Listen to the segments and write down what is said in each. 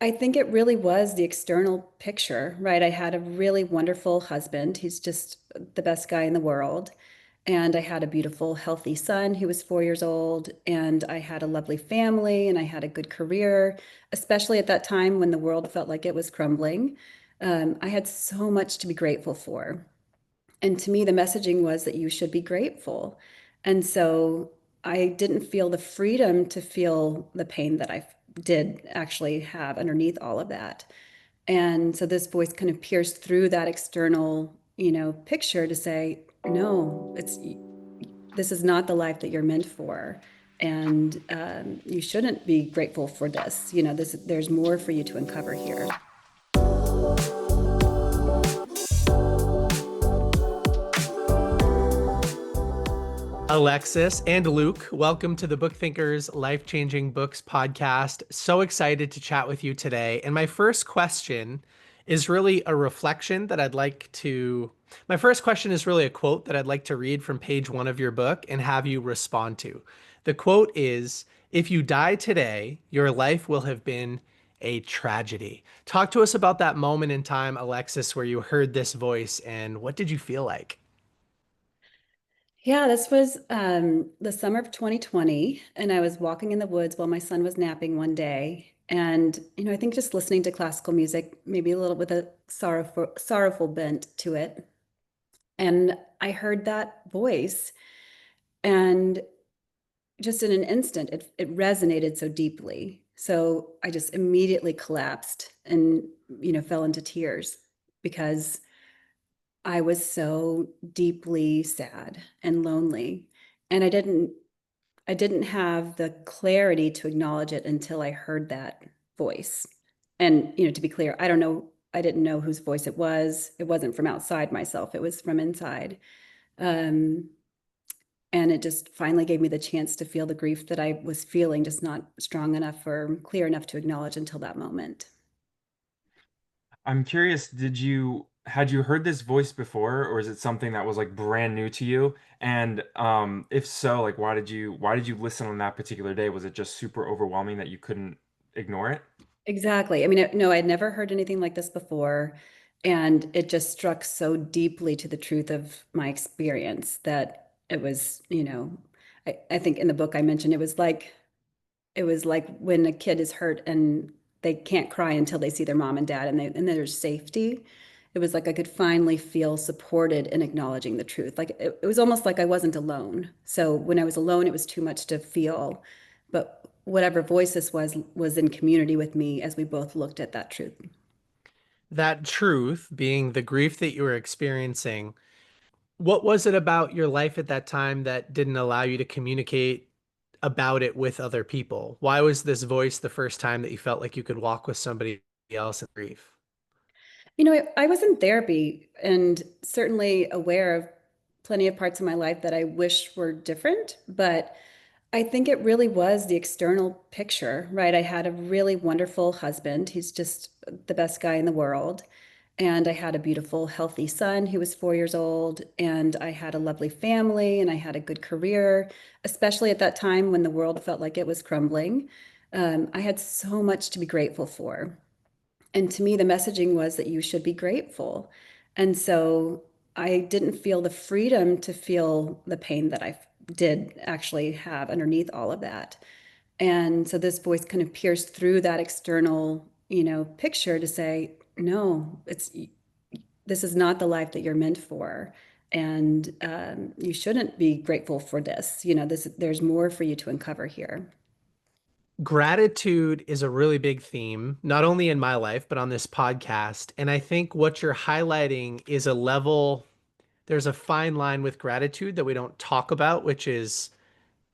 I think it really was the external picture, right? I had a really wonderful husband. He's just the best guy in the world. And I had a beautiful, healthy son who was 4 years old. And I had a lovely family and I had a good career, especially at that time when the world felt like it was crumbling. I had so much to be grateful for. And to me, the messaging was that you should be grateful. And so I didn't feel the freedom to feel the pain that I did actually have underneath all of that. And so this voice kind of pierced through that external, picture to say, no, this is not the life that you're meant for. And you shouldn't be grateful for this. There's more for you to uncover here. Alexis and Luke, welcome to the Book Thinkers Life Changing Books podcast. So excited to chat with you today. And my first question is really a reflection that I'd like to. My first question is really a quote that I'd like to read from page 1 of your book and have you respond to. The quote is, "If you die today, your life will have been a tragedy." Talk to us about that moment in time, Alexis, where you heard this voice and what did you feel like? Yeah, this was the summer of 2020, and I was walking in the woods while my son was napping one day. And, I think just listening to classical music, maybe a little with a sorrowful bent to it. And I heard that voice, and just in an instant, it resonated so deeply. So I just immediately collapsed and, fell into tears because I was so deeply sad and lonely. And I didn't have the clarity to acknowledge it until I heard that voice. And, to be clear, I didn't know whose voice it was. It wasn't from outside myself, it was from inside. Um, and it just finally gave me the chance to feel the grief that I was feeling, just not strong enough or clear enough to acknowledge until that moment. I'm curious, had you heard this voice before, or is it something that was like brand new to you? And if so, like why did you listen on that particular day? Was it just super overwhelming that you couldn't ignore it? Exactly. I mean, no, I'd never heard anything like this before. And it just struck so deeply to the truth of my experience that it was, I think in the book I mentioned it was like when a kid is hurt and they can't cry until they see their mom and dad and there's safety. It was like I could finally feel supported in acknowledging the truth. Like it was almost like I wasn't alone. So when I was alone, it was too much to feel. But whatever voice this was in community with me as we both looked at that truth. That truth being the grief that you were experiencing, what was it about your life at that time that didn't allow you to communicate about it with other people? Why was this voice the first time that you felt like you could walk with somebody else in grief? I was in therapy and certainly aware of plenty of parts of my life that I wish were different, but I think it really was the external picture, right? I had a really wonderful husband. He's just the best guy in the world. And I had a beautiful, healthy son who was 4 years old. And I had a lovely family and I had a good career, especially at that time when the world felt like it was crumbling. I had so much to be grateful for. And to me, the messaging was that you should be grateful. And so I didn't feel the freedom to feel the pain that I did actually have underneath all of that. And so this voice kind of pierced through that external, picture to say, no, this is not the life that you're meant for. And you shouldn't be grateful for this. There's more for you to uncover here. Gratitude is a really big theme, not only in my life, but on this podcast. And I think what you're highlighting is a level, there's a fine line with gratitude that we don't talk about, which is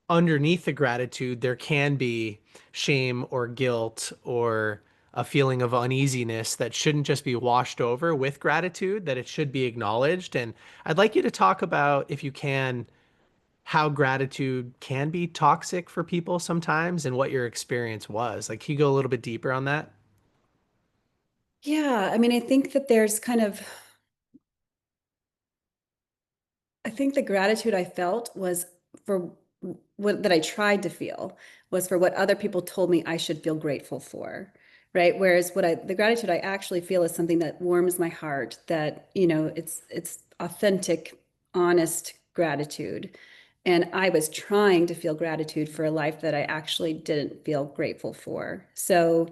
underneath the gratitude, there can be shame or guilt or a feeling of uneasiness that shouldn't just be washed over with gratitude, that it should be acknowledged. And I'd like you to talk about, if you can, how gratitude can be toxic for people sometimes and what your experience was. Like, can you go a little bit deeper on that? Yeah, I mean, I think that I think the gratitude I felt was for what that I tried to feel was for what other people told me I should feel grateful for. right? Whereas the gratitude I actually feel is something that warms my heart, that, it's authentic, honest gratitude. And I was trying to feel gratitude for a life that I actually didn't feel grateful for. So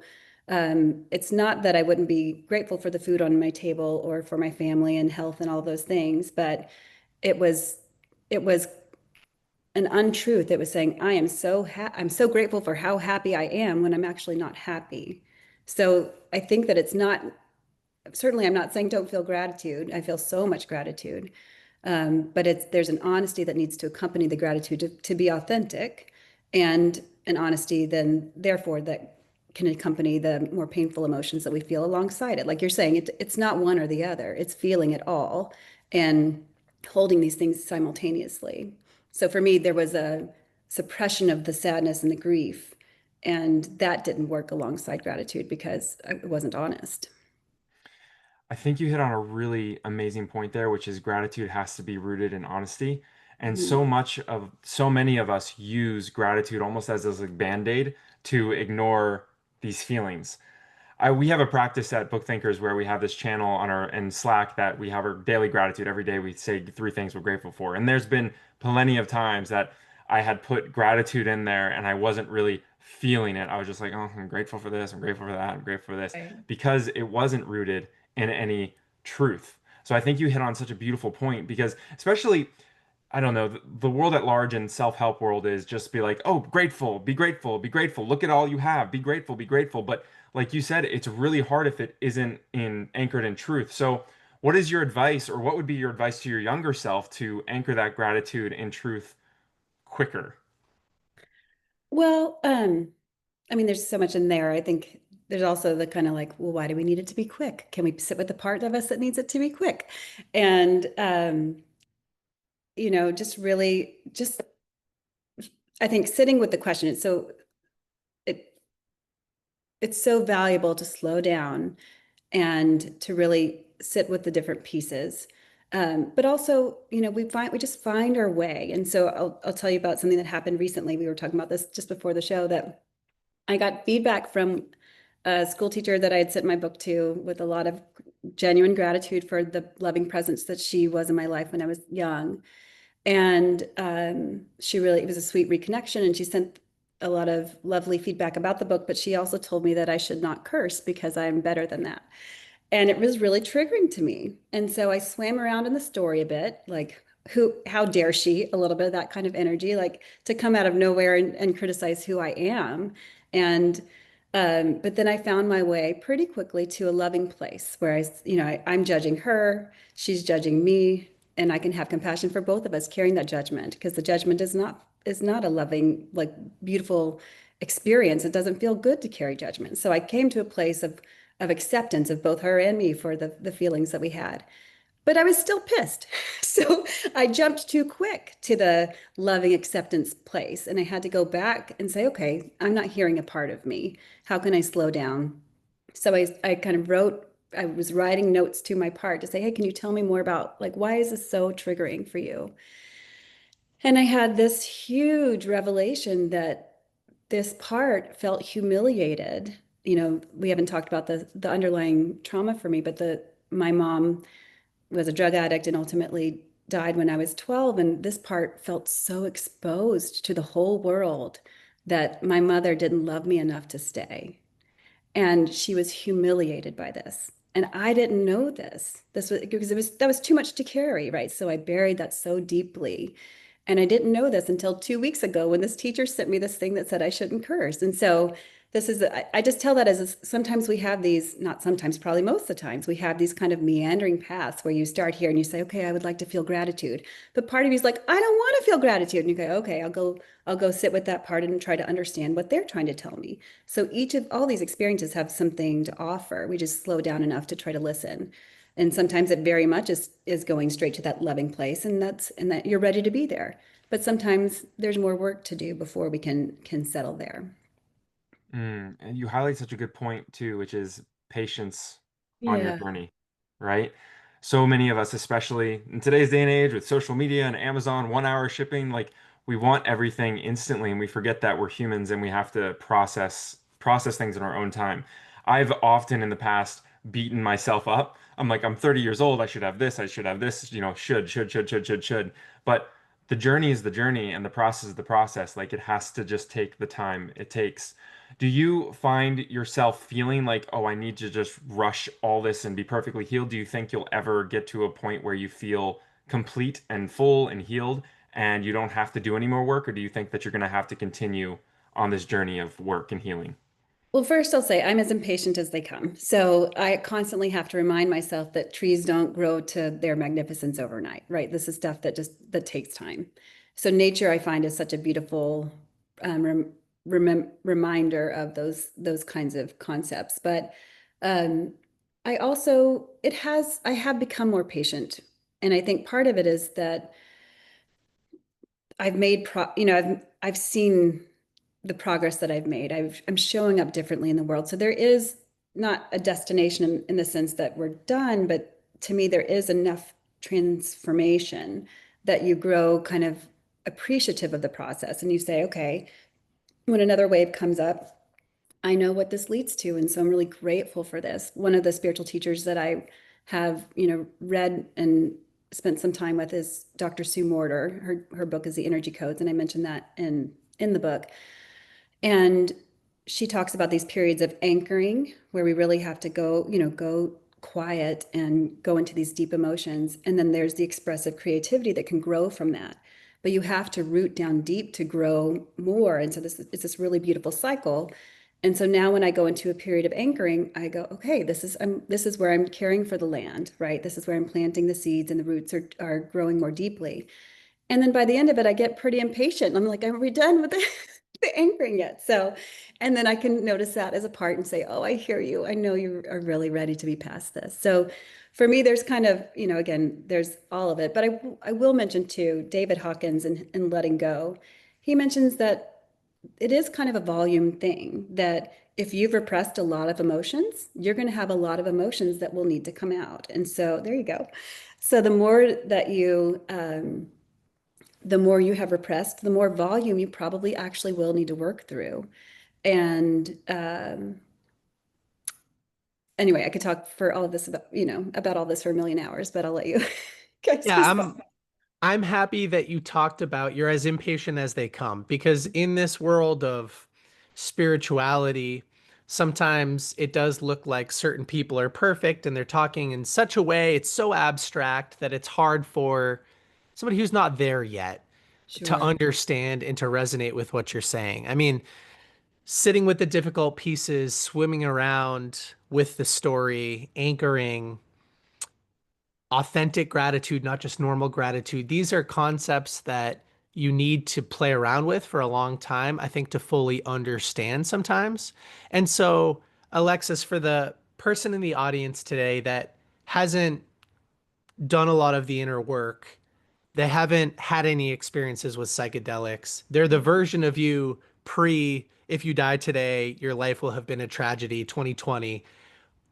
it's not that I wouldn't be grateful for the food on my table or for my family and health and all those things, but it was it was an untruth. It was saying, I'm so grateful for how happy I am when I'm actually not happy. So I think that it's not, certainly I'm not saying don't feel gratitude. I feel so much gratitude. But there's an honesty that needs to accompany the gratitude to be authentic, and an honesty then therefore that can accompany the more painful emotions that we feel alongside it. Like you're saying, it's not one or the other. It's feeling it all and holding these things simultaneously. So for me, there was a suppression of the sadness and the grief, and that didn't work alongside gratitude because it wasn't honest. I think you hit on a really amazing point there, which is gratitude has to be rooted in honesty. And Mhm. so many of us use gratitude almost as a band-aid to ignore these feelings. We have a practice at Book Thinkers where we have this channel on our in Slack that we have our daily gratitude every day. We say three things we're grateful for. And there's been plenty of times that I had put gratitude in there and I wasn't really feeling it. I was just like, oh, I'm grateful for this, I'm grateful for that, I'm grateful for this, Right. because it wasn't rooted in any truth. So I think you hit on such a beautiful point because especially I don't know, the world at large and self-help world is just be like, oh, grateful, be grateful, be grateful. Look at all you have. Be grateful, be grateful. But like you said, it's really hard if it isn't in anchored in truth. So what is your advice, or what would be your advice to your younger self to anchor that gratitude in truth quicker? Well, I mean, there's so much in there. I think there's also the kind of like, well, why do we need it to be quick? Can we sit with the part of us that needs it to be quick? And just really just I think sitting with the question, it it's so valuable to slow down and to really sit with the different pieces. But also, we just find our way. And so I'll tell you about something that happened recently. We were talking about this just before the show, that I got feedback from a school teacher that I had sent my book to with a lot of genuine gratitude for the loving presence that she was in my life when I was young. And it was a sweet reconnection. And she sent a lot of lovely feedback about the book, but she also told me that I should not curse because I'm better than that. And it was really triggering to me. And so I swam around in the story a bit, like, how dare she, a little bit of that kind of energy, like to come out of nowhere and criticize who I am. And, but then I found my way pretty quickly to a loving place where I'm judging her, she's judging me, and I can have compassion for both of us carrying that judgment, because the judgment is not a loving, like, beautiful experience. It doesn't feel good to carry judgment. So I came to a place of acceptance of both her and me for the feelings that we had. But I was still pissed. So I jumped too quick to the loving acceptance place. And I had to go back and say, okay, I'm not hearing a part of me. How can I slow down? So I kind of I was writing notes to my part to say, hey, can you tell me more about, like, why is this so triggering for you? And I had this huge revelation that this part felt humiliated. We haven't talked about the underlying trauma for me, but the my mom was a drug addict and ultimately died when I was 12. And this part felt so exposed to the whole world that my mother didn't love me enough to stay. And she was humiliated by this. And I didn't know this. This was because that was too much to carry, right? So I buried that so deeply. And I didn't know this until 2 weeks ago when this teacher sent me this thing that said I shouldn't curse. And so I just tell that sometimes we have these, not sometimes, probably most of the times, we have these kind of meandering paths where you start here and you say, okay, I would like to feel gratitude. But part of you is like, I don't want to feel gratitude. And you go, okay, I'll go sit with that part and try to understand what they're trying to tell me. So each of all these experiences have something to offer. We just slow down enough to try to listen. And sometimes it very much is going straight to that loving place, and that you're ready to be there. But sometimes there's more work to do before we can settle there. And you highlight such a good point too, which is patience on your Yeah. journey, right? So many of us, especially in today's day and age with social media and Amazon 1 hour shipping, like we want everything instantly and we forget that we're humans and we have to process things in our own time. I've often in the past beaten myself up. I'm like, I'm 30 years old. I should have this. I should have this. Should. But the journey is the journey, and the process is the process. Like it has to just take the time it takes. Do you find yourself feeling like, oh, I need to just rush all this and be perfectly healed? Do you think you'll ever get to a point where you feel complete and full and healed and you don't have to do any more work? Or do you think that you're going to have to continue on this journey of work and healing? Well, first I'll say I'm as impatient as they come. So I constantly have to remind myself that trees don't grow to their magnificence overnight, right? This is stuff that just that takes time. So nature I find is such a beautiful reminder of those kinds of concepts. But um, I also I have become more patient, and I think part of it is that I've made I've seen the progress that I've made. I'm showing up differently in the world. So there is not a destination in the sense that we're done, but to me, there is enough transformation that you grow kind of appreciative of the process. And you say, okay, when another wave comes up, I know what this leads to. And so I'm really grateful for this. One of the spiritual teachers that I have, read and spent some time with is Dr. Sue Morter. Her book is The Energy Codes. And I mentioned that in the book. And she talks about these periods of anchoring where we really have to go quiet and go into these deep emotions. And then there's the expressive creativity that can grow from that. But you have to root down deep to grow more. And so it's this really beautiful cycle. And so now when I go into a period of anchoring, I go, okay, this is where I'm caring for the land, right? This is where I'm planting the seeds and the roots are growing more deeply. And then by the end of it, I get pretty impatient. I'm like, are we done with the anchoring yet? So, and then I can notice that as a part and say, oh, I hear you. I know you are really ready to be past this. So for me, there's kind of, again, there's all of it. But I will mention too, David Hawkins in Letting Go, he mentions that it is kind of a volume thing that if you've repressed a lot of emotions, you're going to have a lot of emotions that will need to come out. And so there you go. So the more you have repressed, the more volume you probably actually will need to work through. And anyway, I could talk for all of this about all this for a million hours, but I'll let you guys Yeah, respond. I'm happy that you talked about you're as impatient as they come because in this world of spirituality, sometimes it does look like certain people are perfect and they're talking in such a way, it's so abstract that it's hard for somebody who's not there yet to Sure. understand and to resonate with what you're saying. I mean, sitting with the difficult pieces, swimming around with the story, anchoring, authentic gratitude, not just normal gratitude. These are concepts that you need to play around with for a long time, I think, to fully understand sometimes. And so, Alexis, for the person in the audience today that hasn't done a lot of the inner work, they haven't had any experiences with psychedelics, they're the version of you pre, if you die today, your life will have been a tragedy 2020.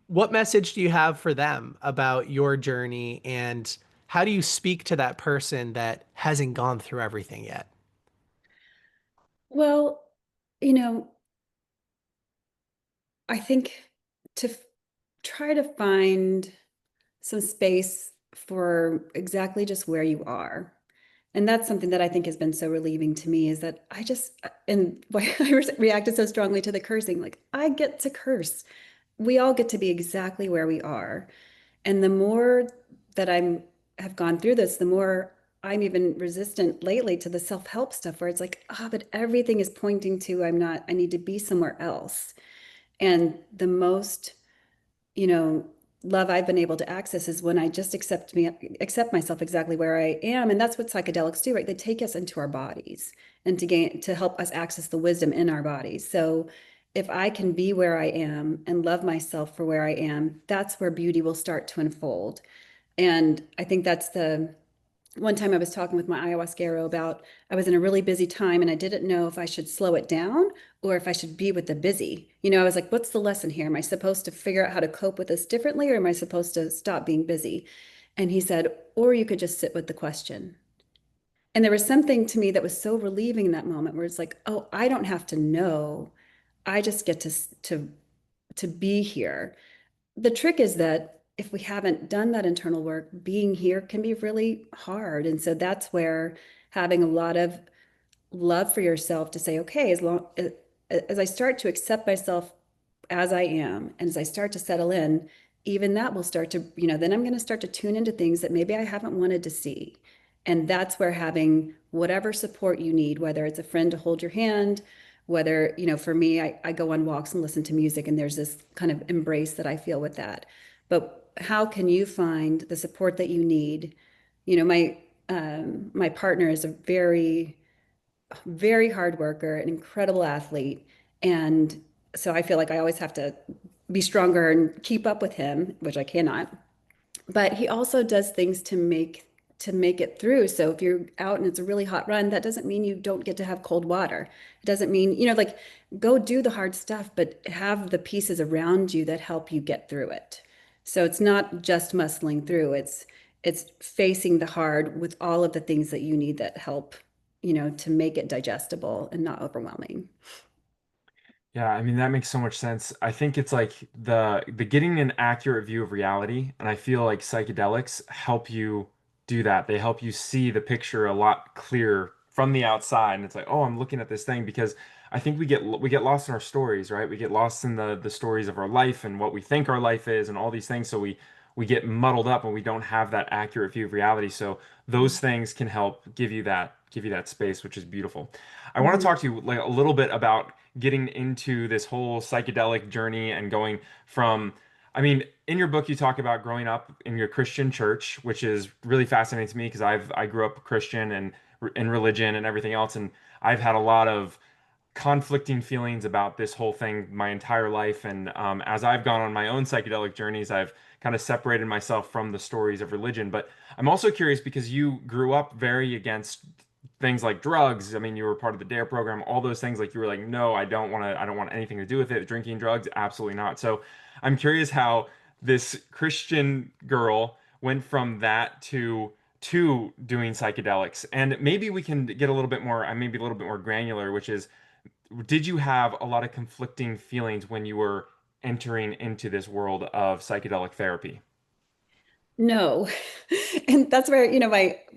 What message do you have for them about your journey and how do you speak to that person that hasn't gone through everything yet? Well, you know, I think try to find some space for exactly just where you are. And that's something that I think has been so relieving to me is that and why I reacted so strongly to the cursing, like I get to curse. We all get to be exactly where we are. And the more that have gone through this, the more I'm even resistant lately to the self-help stuff where it's like, but everything is pointing to I need to be somewhere else. And the most, you know, love I've been able to access is when I just accept myself exactly where I am. And that's what psychedelics do, right? They take us into our bodies and to help us access the wisdom in our bodies. So if I can be where I am and love myself for where I am, that's where beauty will start to unfold. And I think that's the one time I was talking with my ayahuasquero about I was in a really busy time and I didn't know if I should slow it down or if I should be with the busy. I was like, what's the lesson here? Am I supposed to figure out how to cope with this differently or am I supposed to stop being busy? And he said, or you could just sit with the question. And there was something to me that was so relieving in that moment where it's like, oh, I don't have to know. I just get to to be here. The trick is that if we haven't done that internal work, being here can be really hard. And so that's where having a lot of love for yourself to say, okay, as I start to accept myself as I am, and as I start to settle in, even that will start to, then I'm going to start to tune into things that maybe I haven't wanted to see. And that's where having whatever support you need, whether it's a friend to hold your hand, whether, for me, I go on walks and listen to music, and there's this kind of embrace that I feel with that. But how can you find the support that you need? My partner is a very, very hard worker, an incredible athlete. And so I feel like I always have to be stronger and keep up with him, which I cannot. But he also does things to make it through. So if you're out and it's a really hot run, that doesn't mean you don't get to have cold water. It doesn't mean, like go do the hard stuff, but have the pieces around you that help you get through it. So it's not just muscling through, it's facing the hard with all of the things that you need that help, to make it digestible and not overwhelming. Yeah, I mean that makes so much sense. I think it's like the getting an accurate view of reality, and I feel like psychedelics help you do that. They help you see the picture a lot clearer from the outside, and it's like, oh, I'm looking at this thing because I think we get lost in our stories, right? We get lost in the stories of our life and what we think our life is and all these things, so we get muddled up and we don't have that accurate view of reality. So those things can help give you that space, which is beautiful. I want to Mhm. talk to you like a little bit about getting into this whole psychedelic journey and going from, I mean, in your book you talk about growing up in your Christian church, which is really fascinating to me because I grew up Christian and in religion and everything else, and I've had a lot of conflicting feelings about this whole thing my entire life. And as I've gone on my own psychedelic journeys, I've kind of separated myself from the stories of religion. But I'm also curious because you grew up very against things like drugs. I mean, you were part of the DARE program, all those things. Like you were like, no, I don't want anything to do with it. Drinking drugs, absolutely not. So I'm curious how this Christian girl went from that to doing psychedelics. And maybe we can get a little bit more, maybe a little bit more granular, which is did you have a lot of conflicting feelings when you were entering into this world of psychedelic therapy? No. And that's where,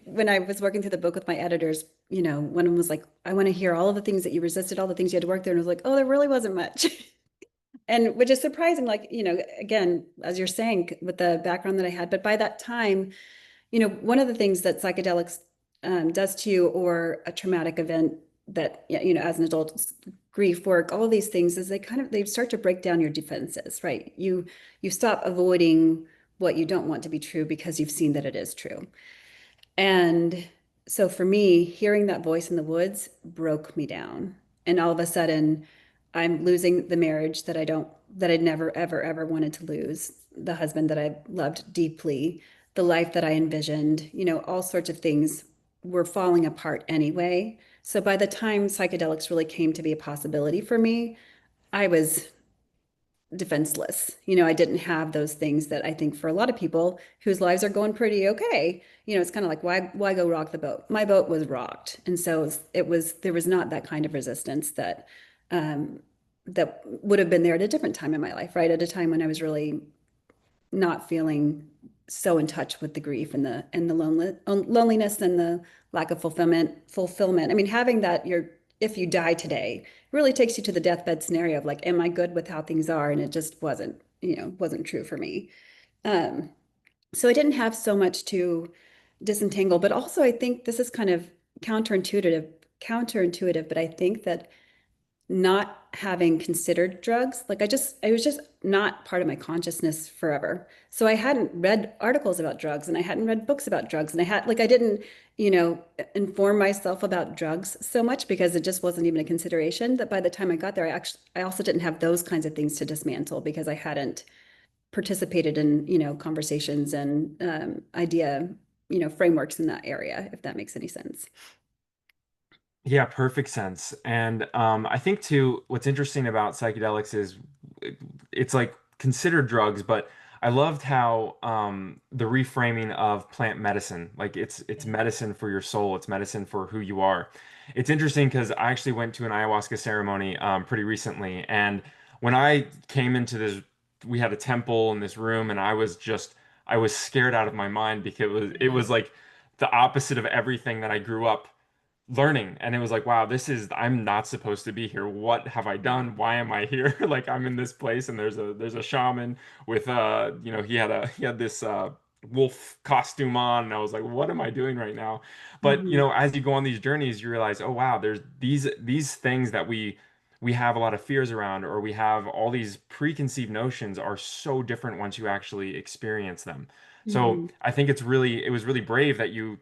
when I was working through the book with my editors, one of them was like, I want to hear all of the things that you resisted, all the things you had to work through. And I was like, oh, there really wasn't much. And which is surprising, like, again, as you're saying, with the background that I had. But by that time, one of the things that psychedelics does to you, or a traumatic event that, as an adult, grief work, all of these things, is they start to break down your defenses, right? You stop avoiding what you don't want to be true because you've seen that it is true. And so for me, hearing that voice in the woods broke me down. And all of a sudden, I'm losing the marriage that I'd never, ever, ever wanted to lose, the husband that I loved deeply, the life that I envisioned, all sorts of things were falling apart anyway. So by the time psychedelics really came to be a possibility for me, I was defenseless. I didn't have those things that I think for a lot of people whose lives are going pretty okay. It's kind of like, why go rock the boat? My boat was rocked. And so there was not that kind of resistance um, that would have been there at a different time in my life, right? At a time when I was really not feeling so in touch with the grief and the loneliness and the lack of fulfillment. I mean, having that, if you die today really takes you to the deathbed scenario of like, am I good with how things are? And it just wasn't true for me. Um, so I didn't have so much to disentangle, but also I think this is kind of counterintuitive, but I think that not having considered drugs, like I was just not part of my consciousness forever. So I hadn't read articles about drugs, and I hadn't read books about drugs, and I didn't, inform myself about drugs so much because it just wasn't even a consideration. That by the time I got there, I also didn't have those kinds of things to dismantle because I hadn't participated in, conversations and idea, frameworks in that area, if that makes any sense. Yeah, perfect sense. And I think too, what's interesting about psychedelics is it's like considered drugs, but I loved how the reframing of plant medicine, like it's medicine for your soul, it's medicine for who you are. It's interesting because I actually went to an ayahuasca ceremony pretty recently, and when I came into this, we had a temple in this room, and I was scared out of my mind because it Yeah. was like the opposite of everything that I grew up learning. And it was like, wow, I'm not supposed to be here. What have I done? Why am I here? Like I'm in this place and there's a shaman with he had this wolf costume on, and I was like, what am I doing right now? But Mhm. as you go on these journeys, you realize, oh wow, there's these things that we have a lot of fears around, or we have all these preconceived notions, are so different once you actually experience them. So Mhm. I think it was really brave that you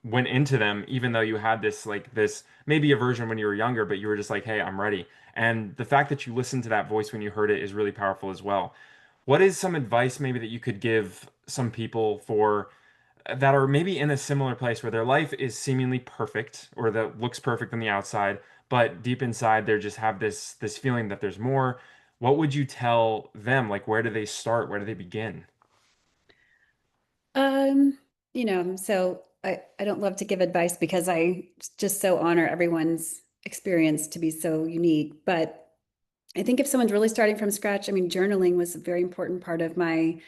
went into them, even though you had this maybe aversion when you were younger, but you were just like, hey, I'm ready. And the fact that you listened to that voice when you heard it is really powerful as well. What is some advice maybe that you could give some people for that are maybe in a similar place where their life is seemingly perfect, or that looks perfect on the outside, but deep inside they just have this feeling that there's more? What would you tell them? Like, where do they start? Where do they begin? Um, so I don't love to give advice because I just so honor everyone's experience to be so unique. But I think if someone's really starting from scratch, I mean, journaling was a very important part of my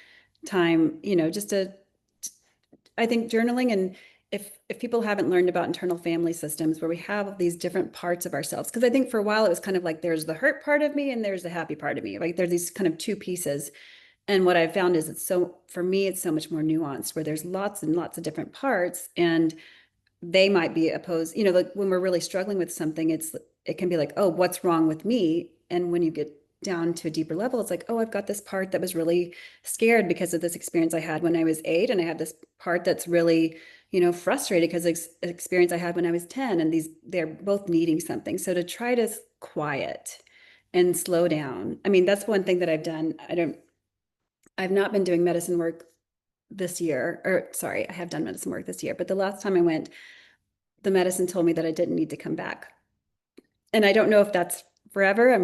time, just I think journaling, and if people haven't learned about internal family systems where we have these different parts of ourselves, because I think for a while it was kind of like there's the hurt part of me and there's the happy part of me. Like there's these kind of two pieces. And what I've found is for me, it's so much more nuanced where there's lots and lots of different parts. And they might be opposed, like when we're really struggling with something, it can be like, oh, what's wrong with me? And when you get down to a deeper level, it's like, oh, I've got this part that was really scared because of this experience I had when I was 8, and I have this part that's really, frustrated because of experience I had when I was 10, and they're both needing something. So to try to quiet and slow down. I mean, that's one thing that I've done. I've not been doing medicine work this year, or sorry, I have done medicine work this year, but the last time I went, the medicine told me that I didn't need to come back. And I don't know if that's forever. I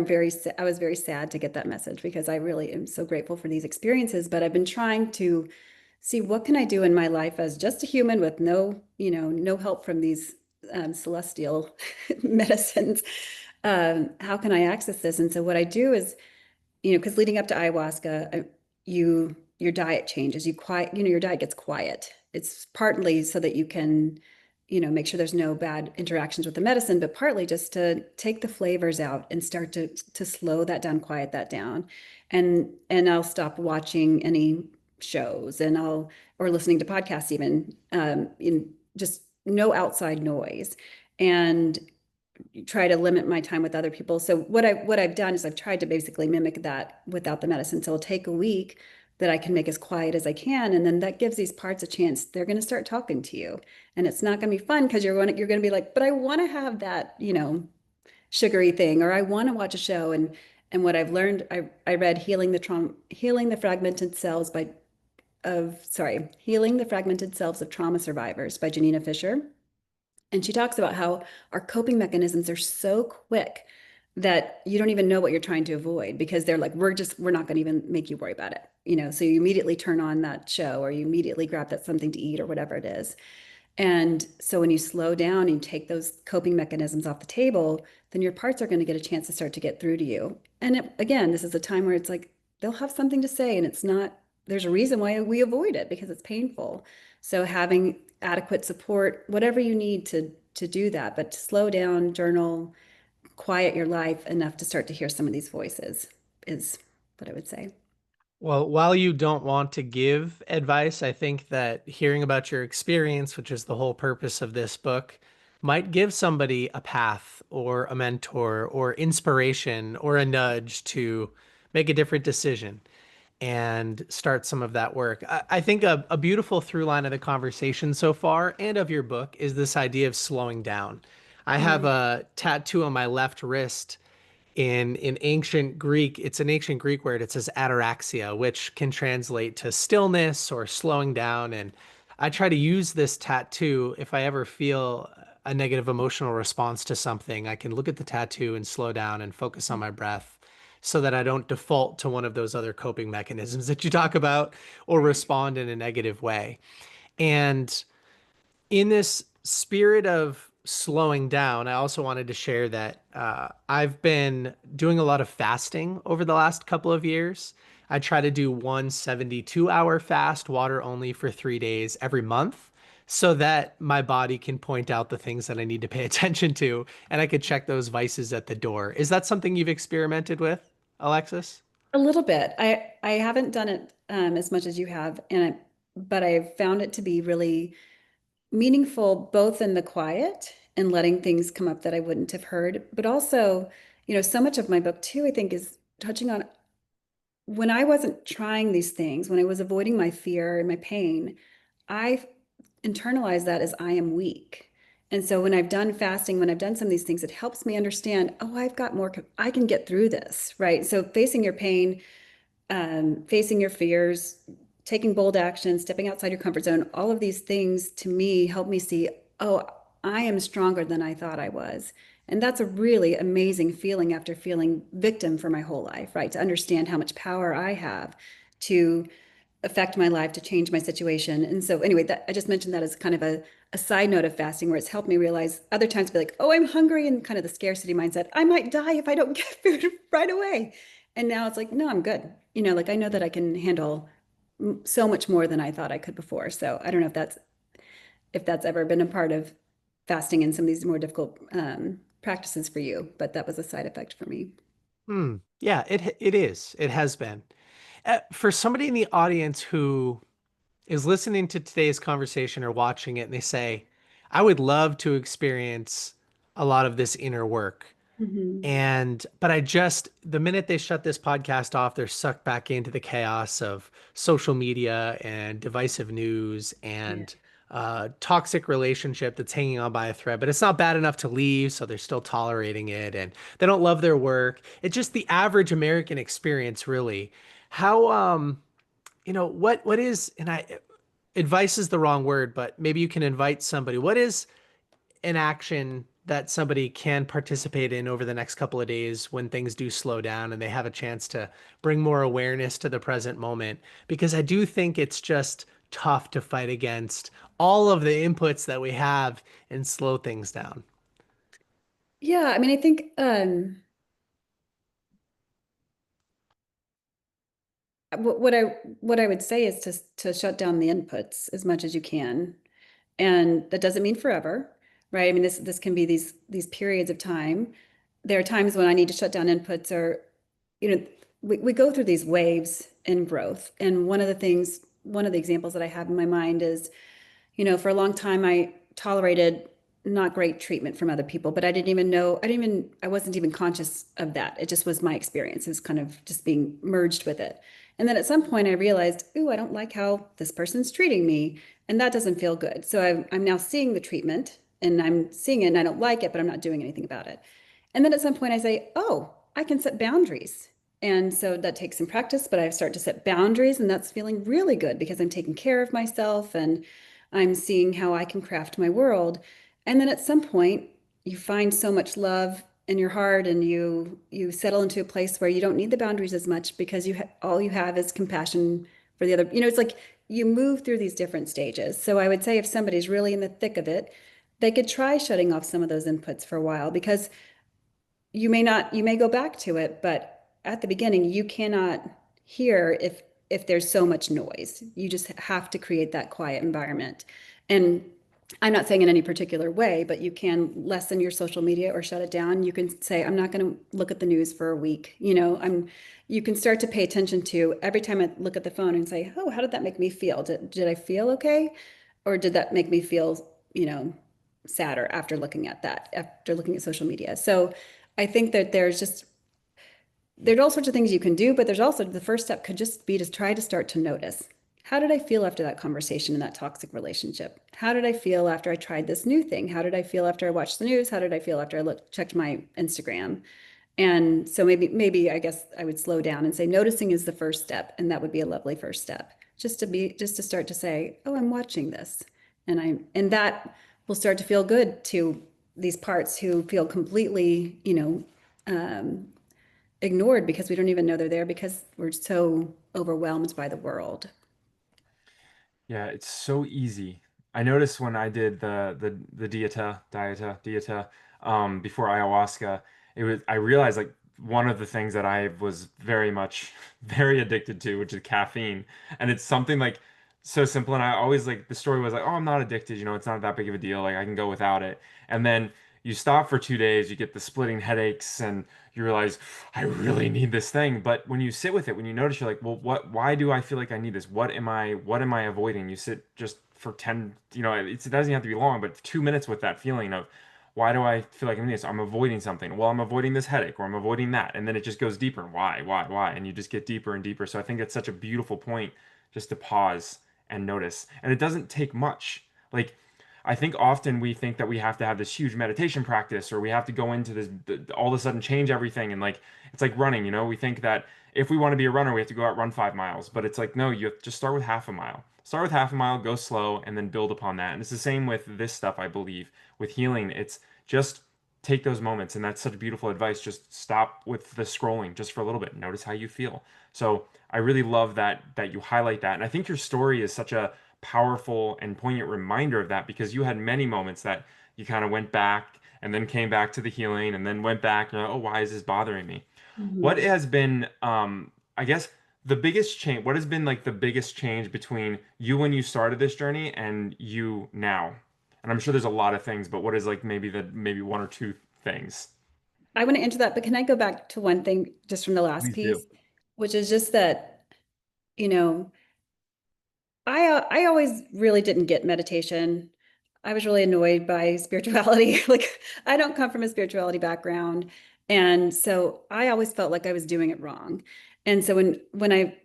was very sad to get that message because I really am so grateful for these experiences, but I've been trying to see what can I do in my life as just a human with no help from these celestial medicines. How can I access this? And so what I do is, because leading up to ayahuasca, your diet changes. Your diet gets quiet. It's partly so that you can, make sure there's no bad interactions with the medicine, but partly just to take the flavors out and start to slow that down, quiet that down. And I'll stop watching any shows, or listening to podcasts even, in just no outside noise. And try to limit my time with other people. So what I've done is I've tried to basically mimic that without the medicine. So I'll take a week that I can make as quiet as I can, and then that gives these parts a chance. They're going to start talking to you, and it's not going to be fun because you're going to be like, but I want to have that, sugary thing, or I want to watch a show. And what I've learned, I read Healing the Fragmented Selves Healing the Fragmented Selves of Trauma Survivors by Janina Fisher. And she talks about how our coping mechanisms are so quick that you don't even know what you're trying to avoid because they're like, we're not going to even make you worry about it. So you immediately turn on that show, or you immediately grab that something to eat or whatever it is. And so when you slow down and you take those coping mechanisms off the table, then your parts are going to get a chance to start to get through to you. And again, this is a time where it's like they'll have something to say, and there's a reason why we avoid it because it's painful. So having adequate support, whatever you need to do that, but to slow down, journal, quiet your life enough to start to hear some of these voices is what I would say. Well, while you don't want to give advice, I think that hearing about your experience, which is the whole purpose of this book, might give somebody a path or a mentor or inspiration or a nudge to make a different decision and start some of that work. I think a beautiful through line of the conversation so far and of your book is this idea of slowing down. I have Mhm. a tattoo on my left wrist in ancient Greek. It's an ancient Greek word. It says ataraxia, which can translate to stillness or slowing down. And I try to use this tattoo if I ever feel a negative emotional response to something. I can look at the tattoo and slow down and focus on my breath so that I don't default to one of those other coping mechanisms that you talk about or respond in a negative way. And in this spirit of slowing down, I also wanted to share that I've been doing a lot of fasting over the last couple of years. I try to do one 72-hour fast, water only for 3 days every month, so that my body can point out the things that I need to pay attention to and I could check those vices at the door. Is that something you've experimented with, Alexis? A little bit. I haven't done it as much as you have, but I've found it to be really meaningful, both in the quiet and letting things come up that I wouldn't have heard, but also, so much of my book too, I think, is touching on when I wasn't trying these things, when I was avoiding my fear and my pain, I internalized that as I am weak. And so when I've done fasting, when I've done some of these things, it helps me understand, oh, I've got more, I can get through this, right? So facing your pain, facing your fears, taking bold action, stepping outside your comfort zone, all of these things to me help me see, oh, I am stronger than I thought I was. And that's a really amazing feeling after feeling victim for my whole life, right? To understand how much power I have to affect my life, to change my situation. And so anyway, that I just mentioned that as kind of a side note of fasting, where it's helped me realize other times to be like, oh, I'm hungry, and kind of the scarcity mindset. I might die if I don't get food right away. And now it's like, no, I'm good. Like I know that I can handle so much more than I thought I could before. So I don't know if that's ever been a part of fasting and some of these more difficult practices for you, but that was a side effect for me. Hmm. Yeah, it is. It has been. For somebody in the audience who is listening to today's conversation or watching it and they say, I would love to experience a lot of this inner work. Hmm. But the minute they shut this podcast off, they're sucked back into the chaos of social media and divisive news Yeah. and toxic relationship that's hanging on by a thread. But it's not bad enough to leave, so they're still tolerating it and they don't love their work. It's just the average American experience, really. How, what is, and advice is the wrong word, but maybe you can invite somebody. What is an action that somebody can participate in over the next couple of days when things do slow down and they have a chance to bring more awareness to the present moment? Because I do think it's just tough to fight against all of the inputs that we have and slow things down. Yeah, I mean, I think what I would say is to shut down the inputs as much as you can. And that doesn't mean forever, right? I mean, this can be these periods of time. There are times when I need to shut down inputs, or, we go through these waves in growth. And one of the examples that I have in my mind is, for a long time, I tolerated not great treatment from other people, but I wasn't even conscious of that. It just was my experience. It was kind of just being merged with it. And then at some point I realized, ooh, I don't like how this person's treating me. And that doesn't feel good. So I'm now seeing the treatment and I'm seeing it and I don't like it, but I'm not doing anything about it. And then at some point I say, oh, I can set boundaries. And so that takes some practice, but I start to set boundaries and that's feeling really good because I'm taking care of myself and I'm seeing how I can craft my world. And then at some point, you find so much love in your heart and you settle into a place where you don't need the boundaries as much because all you have is compassion for the other. It's like you move through these different stages. So I would say if somebody's really in the thick of it, they could try shutting off some of those inputs for a while because you may go back to it, but at the beginning you cannot hear if there's so much noise. You just have to create that quiet environment. And I'm not saying in any particular way, but you can lessen your social media or shut it down. You can say, I'm not going to look at the news for a week. You can start to pay attention to every time I look at the phone and say, oh, how did that make me feel? Did I feel okay? Or did that make me feel, sadder after looking at social media? So I think that there's all sorts of things you can do, but there's also the first step could just be to try to start to notice. How did I feel after that conversation in that toxic relationship? How did I feel after I tried this new thing? How did I feel after I watched the news? How did I feel after I checked my Instagram? And so maybe I guess I would slow down and say noticing is the first step, and that would be a lovely first step. Just to start to say, oh, I'm watching this. And that will start to feel good to these parts who feel completely, ignored because we don't even know they're there because we're so overwhelmed by the world. Yeah, it's so easy. I noticed when I did the dieta before ayahuasca, it was I realized like one of the things that I was very much very addicted to, which is caffeine. And it's something like so simple. And I always like the story was like, oh, I'm not addicted, it's not that big of a deal. Like I can go without it. And then you stop for 2 days, you get the splitting headaches, and you realize I really need this thing. But when you sit with it, when you notice, you're like, well, why do I feel like I need this? What am I avoiding? You sit just for 10, it doesn't have to be long, but 2 minutes with that feeling of why do I feel like I'm doing this? I'm avoiding something. Well, I'm avoiding this headache or I'm avoiding that. And then it just goes deeper. Why? And you just get deeper and deeper. So I think it's such a beautiful point just to pause and notice. And it doesn't take much. Like, I think often we think that we have to have this huge meditation practice or we have to go into this all of a sudden change everything. And like, it's like running, we think that if we want to be a runner, we have to go out run 5 miles. But it's like, no, you have to just start with half a mile. Start with half a mile, go slow, and then build upon that. And it's the same with this stuff, I believe. With healing, it's just take those moments. And that's such beautiful advice. Just stop with the scrolling just for a little bit. Notice how you feel. So I really love that you highlight that. And I think your story is such a powerful and poignant reminder of that because you had many moments that you kind of went back and then came back to the healing and then went back and oh, why is this bothering me? What Mhm. has been, I guess, the biggest change? What has been like the biggest change between you when you started this journey and you now? And I'm sure there's a lot of things, but what is like maybe one or two things? I want to answer that, but can I go back to one thing just from the last Please do. piece, which is just that, you know, I always really didn't get meditation. I was really annoyed by spirituality. Like I don't come from a spirituality background, and so I always felt like I was doing it wrong. And so when I,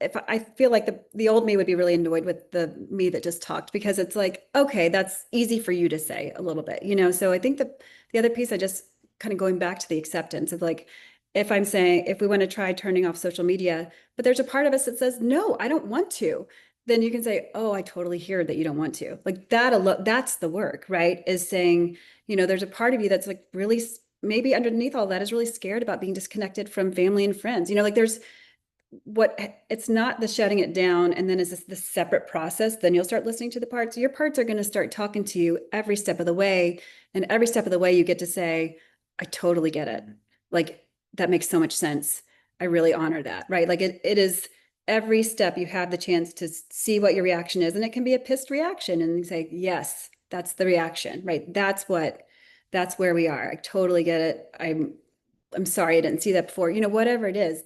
if I feel like the old me would be really annoyed with the me that just talked because it's like, okay, that's easy for you to say a little bit, So I think the other piece I just kind of going back to the acceptance of like if I'm saying if we want to try turning off social media, but there's a part of us that says, no, I don't want to, then you can say, oh, I totally hear that you don't want to. Like that alone, that's the work, right? Is saying, there's a part of you that's like really maybe underneath all that is really scared about being disconnected from family and friends. Like there's what it's not the shutting it down and then is this separate process. Then you'll start listening to the parts. Your parts are going to start talking to you every step of the way. And every step of the way you get to say, I totally get it. Like that makes so much sense. I really honor that, right? Like it is every step you have the chance to see what your reaction is. And it can be a pissed reaction and you say, yes, that's the reaction, right? That's where we are. I totally get it. I'm sorry I didn't see that before. Whatever it is,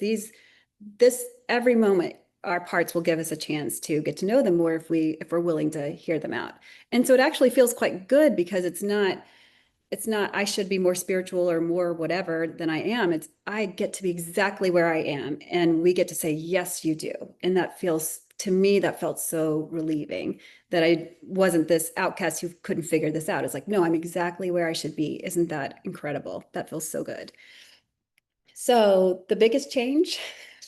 this every moment our parts will give us a chance to get to know them more if we're willing to hear them out. And so it actually feels quite good because it's not I should be more spiritual or more whatever than I am. It's I get to be exactly where I am and we get to say yes you do. And that feels to me that felt so relieving that I wasn't this outcast who couldn't figure this out. It's like no, I'm exactly where I should be. Isn't that incredible? That feels so good. So the biggest change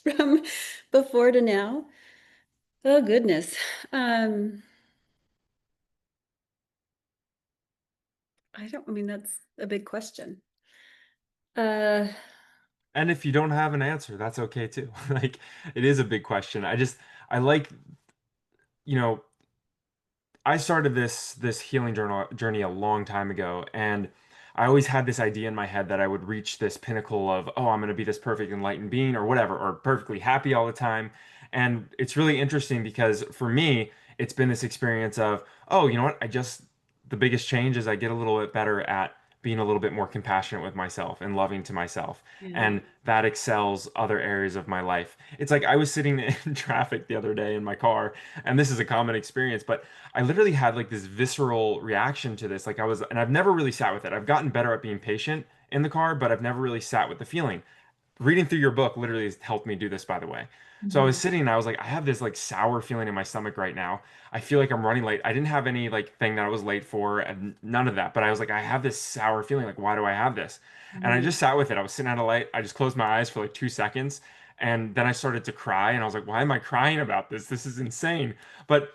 from before to now, oh goodness. Um, I mean, that's a big question. Uh, And if you don't have an answer, that's okay too. Like, it is a big question. I like, you know, I started this healing journey a long time ago, and I always had this idea in my head that I would reach this pinnacle of, oh, I'm going to be this perfect enlightened being or whatever, or perfectly happy all the time. And it's really interesting because for me, it's been this experience of, oh, you know what? The biggest change is I get a little bit better at being a little bit more compassionate with myself and loving to myself. yeah. And that excels other areas of my life. It's like I was sitting in traffic the other day in my car, and this is a common experience, but I literally had like this visceral reaction to this. And I've never really sat with it. I've gotten better at being patient in the car, but I've never really sat with the feeling. Reading through your book literally has helped me do this, by the way. So I was Mhm. sitting and I was like, I have this like sour feeling in my stomach right now. I feel like I'm running late. I didn't have any like thing that I was late for and none of that. But I was like, I have this sour feeling. Like, why do I have this? And I Mhm. just sat with it. I was sitting at a light. I just closed my eyes for like 2 seconds. And then I started to cry. And I was like, why am I crying about this? This is insane. But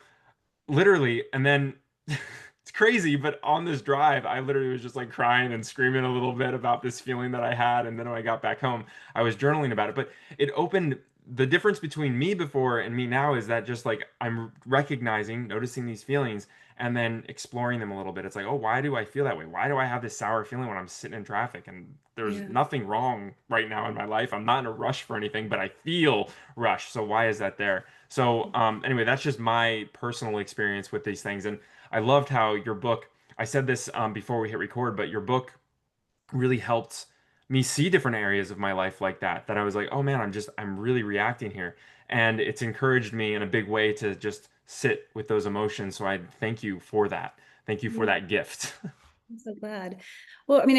literally, and then it's crazy, but on this drive, I literally was just like crying and screaming a little bit about this feeling that I had. And then when I got back home, I was journaling about it. But it opened the difference between me before and me now is that just like I'm recognizing, noticing these feelings and then exploring them a little bit. It's like, oh, why do I feel that way? Why do I have this sour feeling when I'm sitting in traffic? And there's Yeah. nothing wrong right now in my life. I'm not in a rush for anything, but I feel rushed. So why is that there? So anyway, that's just my personal experience with these things. And I loved how your book, I said this before we hit record, but your book really helped me see different areas of my life like that I was like, oh man, I'm really reacting here. And it's encouraged me in a big way to just sit with those emotions. So I thank you for that. Thank you for Yeah, that gift. I'm so glad. Well, I mean,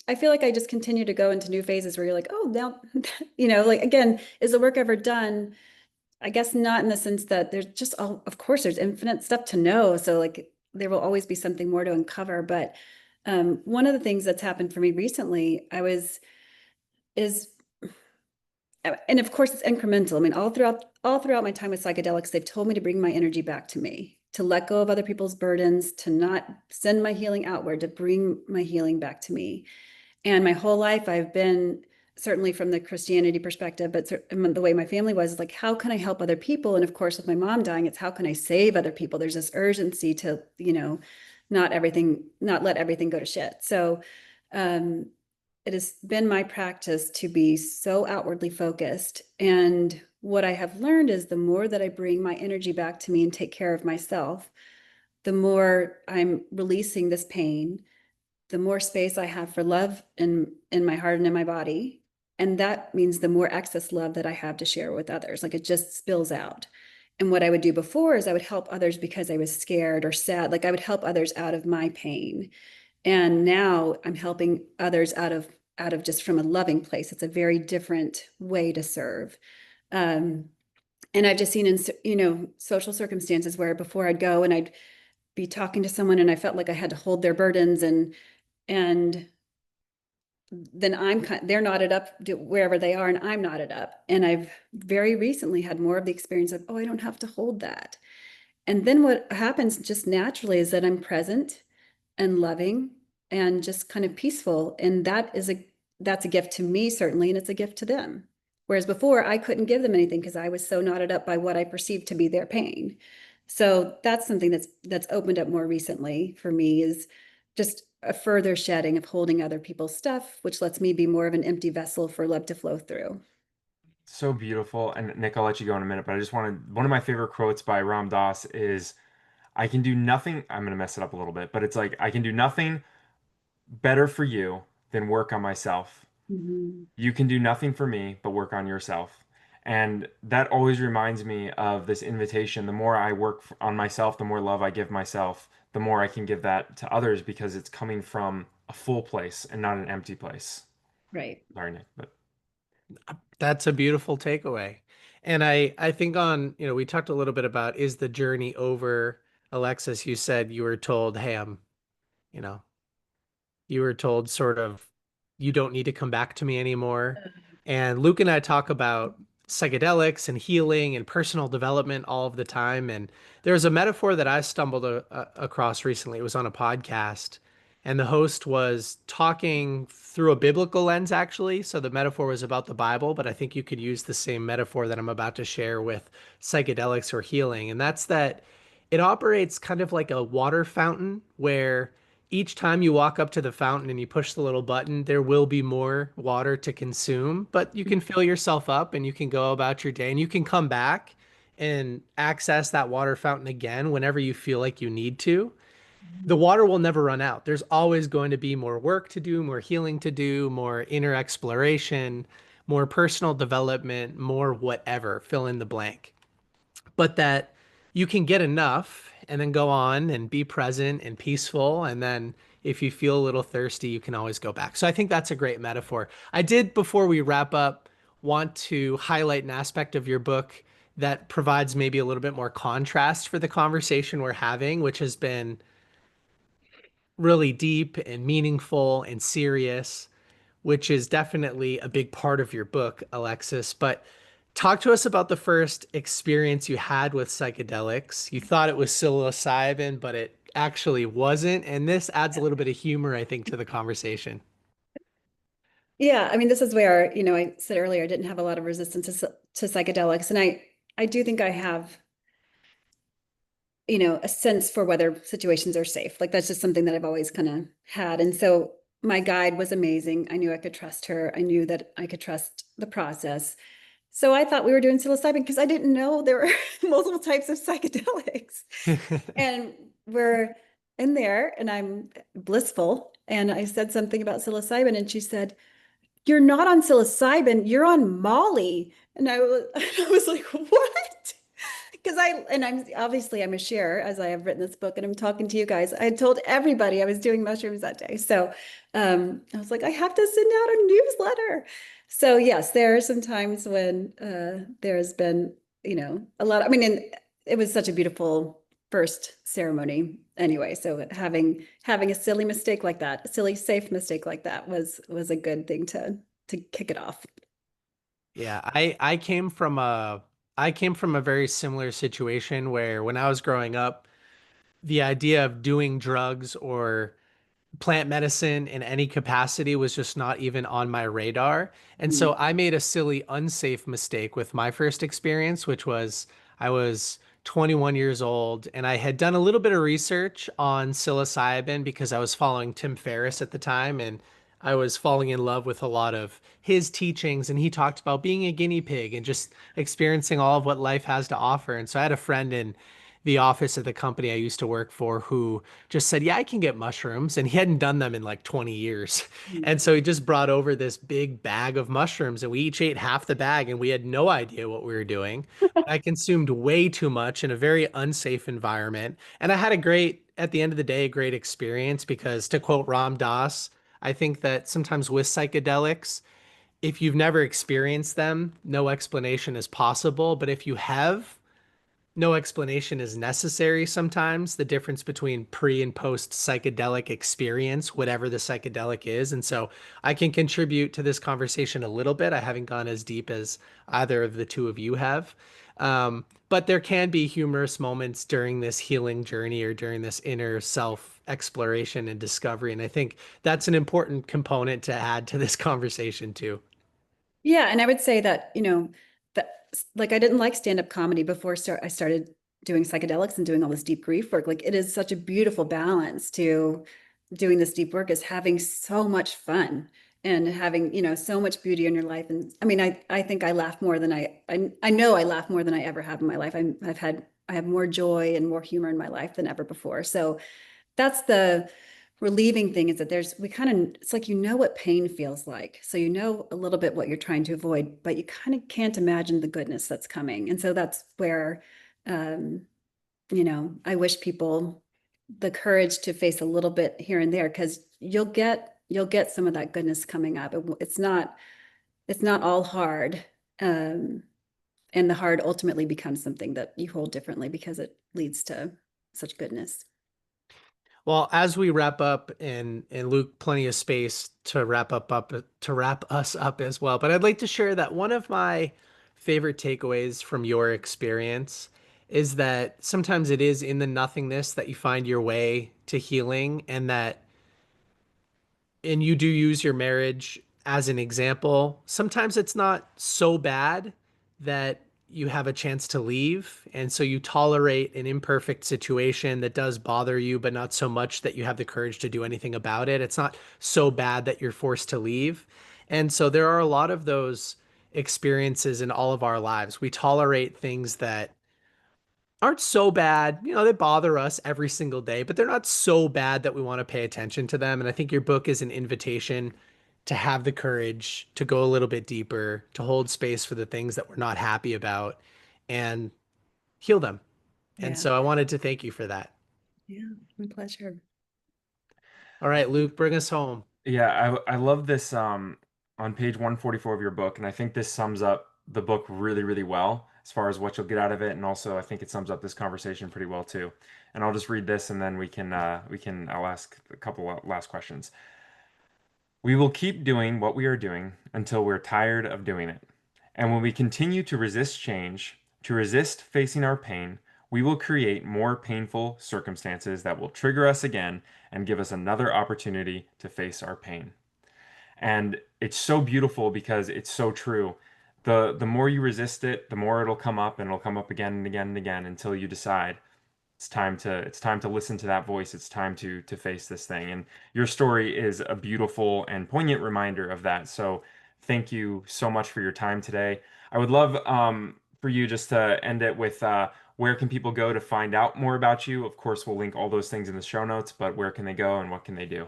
I feel like I just continue to go into new phases where you're like, oh, now, like again, is the work ever done? I guess not in the sense that there's just all, of course, there's infinite stuff to know. So like there will always be something more to uncover. But one of the things that's happened for me recently, is and of course it's incremental. I mean, all throughout my time with psychedelics, they've told me to bring my energy back to me, to let go of other people's burdens, to not send my healing outward, to bring my healing back to me. And my whole life, I've been certainly from the Christianity perspective, but the way my family was like, how can I help other people? And of course, with my mom dying, it's how can I save other people? There's this urgency to, not let everything go to shit. So, um, it has been my practice to be so outwardly focused. And what I have learned is the more that I bring my energy back to me and take care of myself, the more I'm releasing this pain, the more space I have for love in my heart and in my body. And that means the more excess love that I have to share with others. Like it just spills out. And what I would do before is I would help others because I was scared or sad. Like I would help others out of my pain. And now I'm helping others out of just from a loving place. It's a very different way to serve. Um, and I've just seen in social circumstances where before I'd go and I'd be talking to someone and I felt like I had to hold their burdens and then they're knotted up wherever they are and I'm knotted up. And I've very recently had more of the experience of, oh, I don't have to hold that. And then what happens just naturally is that I'm present and loving and just kind of peaceful. And that's a gift to me, certainly, and it's a gift to them. Whereas before I couldn't give them anything because I was so knotted up by what I perceived to be their pain. So that's something that's opened up more recently for me, is just a further shedding of holding other people's stuff, which lets me be more of an empty vessel for love to flow through. So beautiful. And Nick, I'll let you go in a minute, but I just wanted one of my favorite quotes by Ram Dass is I can do nothing. I'm going to mess it up a little bit, but it's like, I can do nothing better for you than work on myself. Mhm. You can do nothing for me but work on yourself. And that always reminds me of this invitation. The more I work on myself, the more love I give myself, the more I can give that to others because it's coming from a full place and not an empty place. Right. Sorry, Nick, but That's a beautiful takeaway. And I think we talked a little bit about is the journey over. Alexis, you said you were told, hey, you know, you were told sort of you don't need to come back to me anymore. And Luke and I talk about psychedelics and healing and personal development all of the time. And there's a metaphor that I stumbled across recently. It was on a podcast, and the host was talking through a biblical lens, actually. So the metaphor was about the Bible, but I think you could use the same metaphor that I'm about to share with psychedelics or healing. And that's that it operates kind of like a water fountain where each time you walk up to the fountain and you push the little button, there will be more water to consume, but you can fill yourself up and you can go about your day and you can come back and access that water fountain again whenever you feel like you need to. The water will never run out. There's always going to be more work to do, more healing to do, more inner exploration, more personal development, more whatever, fill in the blank, but that you can get enough and then go on and be present and peaceful. And then if you feel a little thirsty, you can always go back. So I think that's a great metaphor. I did, before we wrap up, want to highlight an aspect of your book that provides maybe a little bit more contrast for the conversation we're having, which has been really deep and meaningful and serious, which is definitely a big part of your book, Alexis. But talk to us about the first experience you had with psychedelics. You thought it was psilocybin, but it actually wasn't. And this adds a little bit of humor, I think, to the conversation. Yeah, I mean, this is where, I said earlier I didn't have a lot of resistance to psychedelics, and I do think I have, a sense for whether situations are safe. Like that's just something that I've always kind of had. And so my guide was amazing. I knew I could trust her. I knew that I could trust the process. So I thought we were doing psilocybin because I didn't know there were multiple types of psychedelics. And we're in there and I'm blissful. And I said something about psilocybin and she said, "You're not on psilocybin, you're on Molly." And I was like, "What?" Because I'm a sharer as I have written this book and I'm talking to you guys. I had told everybody I was doing mushrooms that day. So I was like, I have to send out a newsletter. So yes, there are some times when there's been, a lot. I mean, and it was such a beautiful first ceremony anyway. So having a silly mistake like that, a silly safe mistake like that was a good thing to kick it off. Yeah, I came from a very similar situation where when I was growing up, the idea of doing drugs or plant medicine in any capacity was just not even on my radar. And so Mhm. I made a silly, unsafe mistake with my first experience, which was I was 21 years old and I had done a little bit of research on psilocybin because I was following Tim Ferriss at the time and I was falling in love with a lot of his teachings. And he talked about being a guinea pig and just experiencing all of what life has to offer. And so I had a friend in the office at the company I used to work for who just said, "Yeah, I can get mushrooms." And he hadn't done them in like 20 years. And so he just brought over this big bag of mushrooms and we each ate half the bag and we had no idea what we were doing. But I consumed way too much in a very unsafe environment. And I had at the end of the day, a great experience because to quote Ram Dass, I think that sometimes with psychedelics, if you've never experienced them, no explanation is possible. But if you have, no explanation is necessary sometimes, the difference between pre and post psychedelic experience, whatever the psychedelic is. And so I can contribute to this conversation a little bit. I haven't gone as deep as either of the two of you have. But there can be humorous moments during this healing journey or during this inner self exploration and discovery. And I think that's an important component to add to this conversation too. Yeah, and I would say that, that like I didn't like stand-up comedy before I started doing psychedelics and doing all this deep grief work. Like it is such a beautiful balance to doing this deep work is having so much fun and having, so much beauty in your life. And I mean, I think I laugh more than I know I laugh more than I ever have in my life. I have more joy and more humor in my life than ever before. So that's the relieving thing is that we kind of it's like what pain feels like, so a little bit what you're trying to avoid, but you kind of can't imagine the goodness that's coming. And so that's where um I wish people the courage to face a little bit here and there, because you'll get some of that goodness coming up. It's not all hard, um and the hard ultimately becomes something that you hold differently because it leads to such goodness. Well, as we wrap up and Luke, plenty of space to wrap us up as well. But I'd like to share that one of my favorite takeaways from your experience is that sometimes it is in the nothingness that you find your way to healing, and you do use your marriage as an example. Sometimes it's not so bad that you have a chance to leave. And so you tolerate an imperfect situation that does bother you, but not so much that you have the courage to do anything about it. It's not so bad that you're forced to leave. And so there are a lot of those experiences in all of our lives. We tolerate things that aren't so bad. They bother us every single day, but they're not so bad that we want to pay attention to them. And I think your book is an invitation to have the courage to go a little bit deeper, to hold space for the things that we're not happy about and heal them. And Yeah, so I wanted to thank you for that. yeah, my pleasure. All right, Luke, bring us home. Yeah, I love this on page 144 of your book, and I think this sums up the book really, really well as far as what you'll get out of it, and also I think it sums up this conversation pretty well too. And I'll just read this and then I'll ask a couple of last questions. We will keep doing what we are doing until we're tired of doing it. And when we continue to resist change, to resist facing our pain, we will create more painful circumstances that will trigger us again and give us another opportunity to face our pain. And it's so beautiful because it's so true. The more you resist it, the more it'll come up, and it'll come up again and again and again until you decide it's time to listen to that voice. It's time to face this thing. And your story is a beautiful and poignant reminder of that. So thank you so much for your time today. I would love for you just to end it with where can people go to find out more about you? Of course, we'll link all those things in the show notes, but where can they go and what can they do?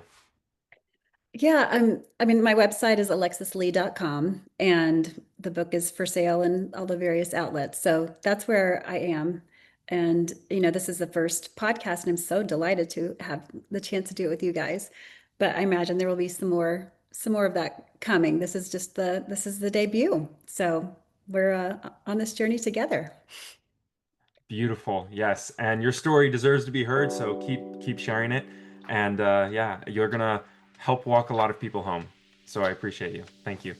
Yeah, I mean, my website is alexisleigh.com, and the book is for sale in all the various outlets. So that's where I am. And, this is the first podcast, and I'm so delighted to have the chance to do it with you guys. But I imagine there will be some more of that coming. This is the debut. So we're on this journey together. Beautiful. Yes. And your story deserves to be heard, so keep sharing it. And yeah, you're gonna help walk a lot of people home. So I appreciate you. Thank you.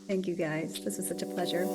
Thank you guys. This was such a pleasure.